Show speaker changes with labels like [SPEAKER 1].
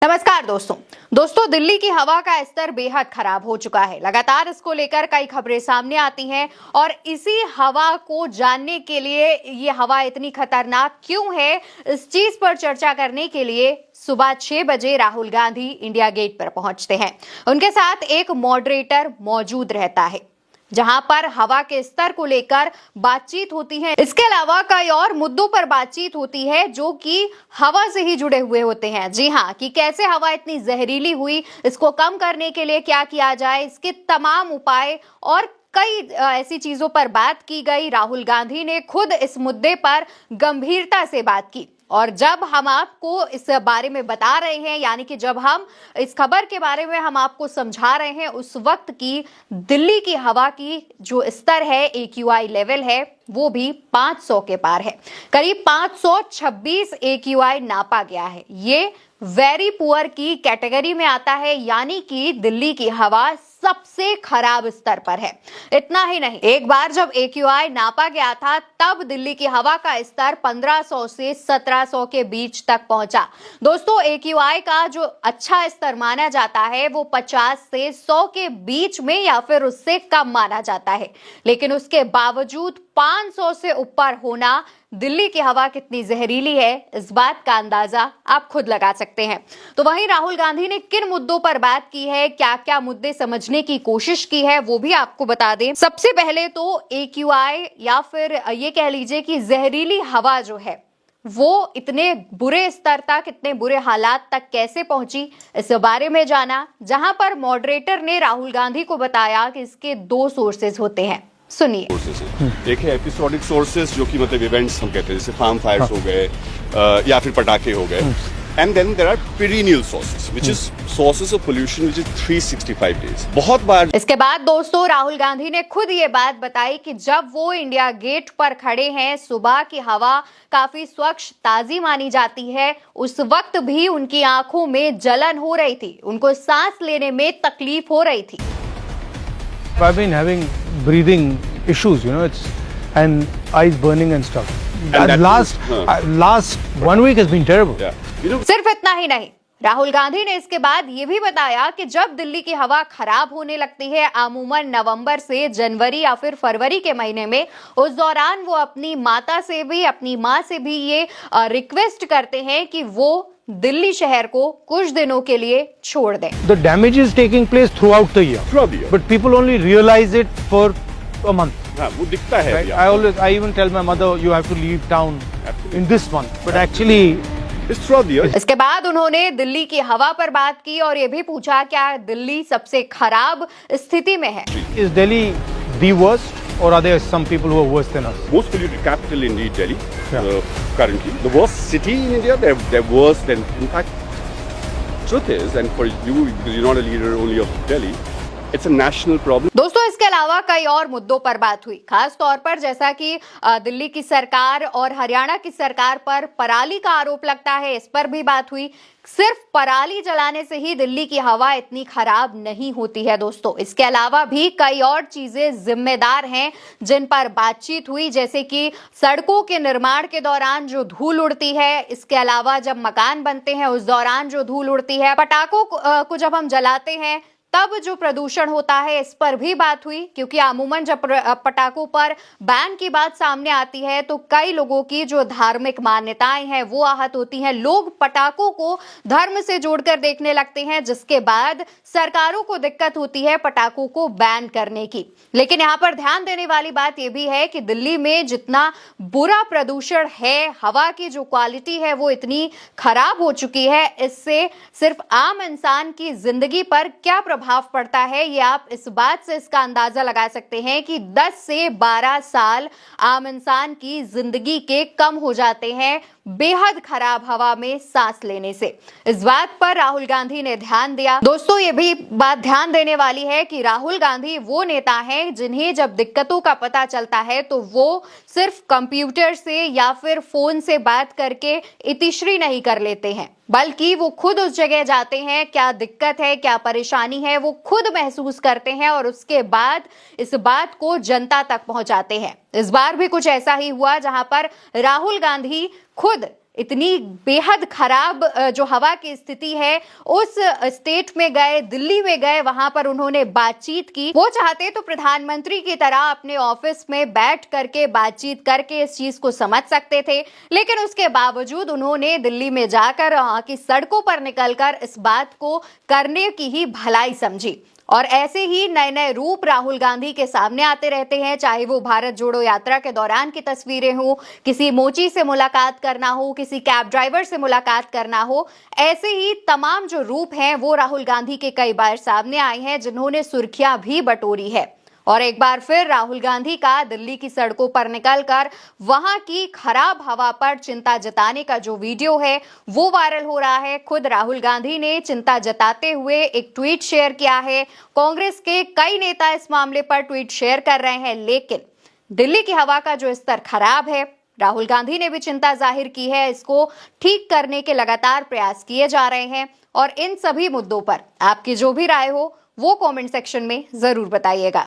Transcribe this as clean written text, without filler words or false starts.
[SPEAKER 1] नमस्कार दोस्तों दिल्ली की हवा का स्तर बेहद खराब हो चुका है। लगातार इसको लेकर कई खबरें सामने आती हैं और इसी हवा को जानने के लिए ये हवा इतनी खतरनाक क्यों है, इस चीज पर चर्चा करने के लिए सुबह 6 बजे राहुल गांधी इंडिया गेट पर पहुंचते हैं। उनके साथ एक मॉडरेटर मौजूद रहता है जहां पर हवा के स्तर को लेकर बातचीत होती है। इसके अलावा कई और मुद्दों पर बातचीत होती है जो कि हवा से ही जुड़े हुए होते हैं। जी हां, कि कैसे हवा इतनी जहरीली हुई, इसको कम करने के लिए क्या किया जाए, इसके तमाम उपाय और कई ऐसी चीजों पर बात की गई। राहुल गांधी ने खुद इस मुद्दे पर गंभीरता से बात की और जब हम आपको इस बारे में बता रहे हैं, यानी कि जब हम इस खबर के बारे में हम आपको समझा रहे हैं, उस वक्त की दिल्ली की हवा की जो स्तर है, AQI लेवल है, वो भी 500 के पार है। करीब 526 AQI नापा गया है। ये वेरी पुअर की कैटेगरी में आता है, यानी कि दिल्ली की हवा सबसे खराब स्तर पर है। इतना ही नहीं, एक बार जब AQI नापा गया था तब दिल्ली की हवा का स्तर 1500 से 1700 के बीच तक पहुंचा। दोस्तों, AQI का जो अच्छा स्तर माना जाता है वो 50 से 100 के बीच में या फिर उससे कम माना जाता है, लेकिन उसके बावजूद 500 से ऊपर होना दिल्ली की हवा कितनी जहरीली है, इस बात का अंदाजा आप खुद लगा सकते हैं। तो वहीं राहुल गांधी ने किन मुद्दों पर बात की है, क्या क्या मुद्दे समझने की कोशिश की है, वो भी आपको बता दें। सबसे पहले तो AQI या फिर ये कह लीजिए कि जहरीली हवा जो है वो इतने बुरे स्तर तक, इतने बुरे हालात तक कैसे पहुंची, इस बारे में जाना, जहां पर मॉडरेटर ने राहुल गांधी को बताया कि इसके 2 सोर्सेज होते हैं। सुनिए।
[SPEAKER 2] एक है एपिसोडिक सोर्सेज, जो कि मतलब इवेंट्स हम कहते हैं, जैसे फार्म फायर्स हो गए या फिर पटाखे हो गए, and then there are perennial sources which is sources of pollution which is 365 days. बहुत बार
[SPEAKER 1] इसके बाद दोस्तों राहुल गांधी ने खुद ये बात बताई कि जब वो इंडिया गेट पर खड़े हैं, सुबह की हवा काफी स्वच्छ ताजी मानी जाती है, उस वक्त भी उनकी आंखों में जलन हो रही थी, उनको सांस लेने में तकलीफ हो रही थी।
[SPEAKER 3] I've been having breathing issues, it's and eyes burning and stuff. And last 1 week has been terrible.
[SPEAKER 2] Yeah.
[SPEAKER 1] सिर्फ इतना ही नहीं, राहुल गांधी ने इसके बाद ये भी बताया कि जब दिल्ली की हवा खराब होने लगती है, अमूमन नवंबर से जनवरी या फिर फरवरी के महीने में, उस दौरान वो अपनी माँ से भी ये रिक्वेस्ट करते हैं कि वो दिल्ली शहर को कुछ दिनों के लिए छोड़ दें।
[SPEAKER 3] The damage is taking place throughout the year. But people only realize it for a month.
[SPEAKER 2] हाँ, वो दिखता है।
[SPEAKER 3] Right? I even tell my mother, you have to leave town in this month. But actually,
[SPEAKER 2] it's throughout the year.
[SPEAKER 1] इसके बाद उन्होंने दिल्ली की हवा पर बात की और ये भी पूछा क्या दिल्ली सबसे खराब स्थिति में है।
[SPEAKER 3] Is Delhi the worst, or are there some people who are worse than us?
[SPEAKER 2] Most polluted capital indeed, Delhi. Currently, the worst city in India. They're worse than. In fact, truth is, and for you, because you're not a leader only of Delhi, it's a national problem.
[SPEAKER 1] दोस्तों, इसके अलावा कई और मुद्दों पर बात हुई, खास तौर पर जैसा कि दिल्ली की सरकार और हरियाणा की सरकार पर पराली का आरोप लगता है, इस पर भी बात हुई। सिर्फ पराली जलाने से ही दिल्ली की हवा इतनी खराब नहीं होती है दोस्तों, इसके अलावा भी कई और चीजें जिम्मेदार हैं जिन पर बातचीत हुई, जैसे कि सड़कों के निर्माण के दौरान जो धूल उड़ती है, इसके अलावा जब मकान बनते हैं उस दौरान जो धूल उड़ती है, पटाखों को जब हम जलाते हैं तब जो प्रदूषण होता है, इस पर भी बात हुई। क्योंकि अमूमन जब पटाखों पर बैन की बात सामने आती है तो कई लोगों की जो धार्मिक मान्यताएं हैं वो आहत होती हैं, लोग पटाखों को धर्म से जोड़कर देखने लगते हैं, जिसके बाद सरकारों को दिक्कत होती है पटाखों को बैन करने की। लेकिन यहाँ पर ध्यान देने वाली बात यह भी है कि दिल्ली में जितना बुरा प्रदूषण है, हवा की जो क्वालिटी है वो इतनी खराब हो चुकी है, इससे सिर्फ आम इंसान की जिंदगी पर क्या प्रभाव पड़ता है, ये आप इस बात से इसका अंदाजा लगा सकते हैं कि 10 से 12 साल आम इंसान की जिंदगी के कम हो जाते हैं बेहद खराब हवा में सांस लेने से। इस बात पर राहुल गांधी ने ध्यान दिया। दोस्तों, ये भी बात ध्यान देने वाली है कि राहुल गांधी वो नेता हैं जिन्हें जब दिक्कतों का पता चलता है तो वो सिर्फ कंप्यूटर से या फिर फोन से बात करके इतिश्री नहीं कर लेते हैं, बल्कि वो खुद उस जगह जाते हैं, क्या दिक्कत है, क्या परेशानी है, वो खुद महसूस करते हैं और उसके बाद इस बात को जनता तक पहुंचाते हैं। इस बार भी कुछ ऐसा ही हुआ जहां पर राहुल गांधी खुद इतनी बेहद खराब जो हवा की स्थिति है उस स्टेट में गए, दिल्ली में गए, वहां पर उन्होंने बातचीत की। वो चाहते तो प्रधानमंत्री की तरह अपने ऑफिस में बैठ करके बातचीत करके इस चीज को समझ सकते थे, लेकिन उसके बावजूद उन्होंने दिल्ली में जाकर वहां की सड़कों पर निकलकर इस बात को करने की ही भलाई समझी। और ऐसे ही नए नए रूप राहुल गांधी के सामने आते रहते हैं, चाहे वो भारत जोड़ो यात्रा के दौरान की तस्वीरें हो, किसी मोची से मुलाकात करना हो, किसी कैब ड्राइवर से मुलाकात करना हो, ऐसे ही तमाम जो रूप हैं वो राहुल गांधी के कई बार सामने आए हैं, जिन्होंने सुर्खियां भी बटोरी है। और एक बार फिर राहुल गांधी का दिल्ली की सड़कों पर निकलकर वहां की खराब हवा पर चिंता जताने का जो वीडियो है वो वायरल हो रहा है। खुद राहुल गांधी ने चिंता जताते हुए एक ट्वीट शेयर किया है। कांग्रेस के कई नेता इस मामले पर ट्वीट शेयर कर रहे हैं, लेकिन दिल्ली की हवा का जो स्तर खराब है, राहुल गांधी ने भी चिंता जाहिर की है। इसको ठीक करने के लगातार प्रयास किए जा रहे हैं और इन सभी मुद्दों पर आपकी जो भी राय हो वो कमेंट सेक्शन में जरूर बताइएगा।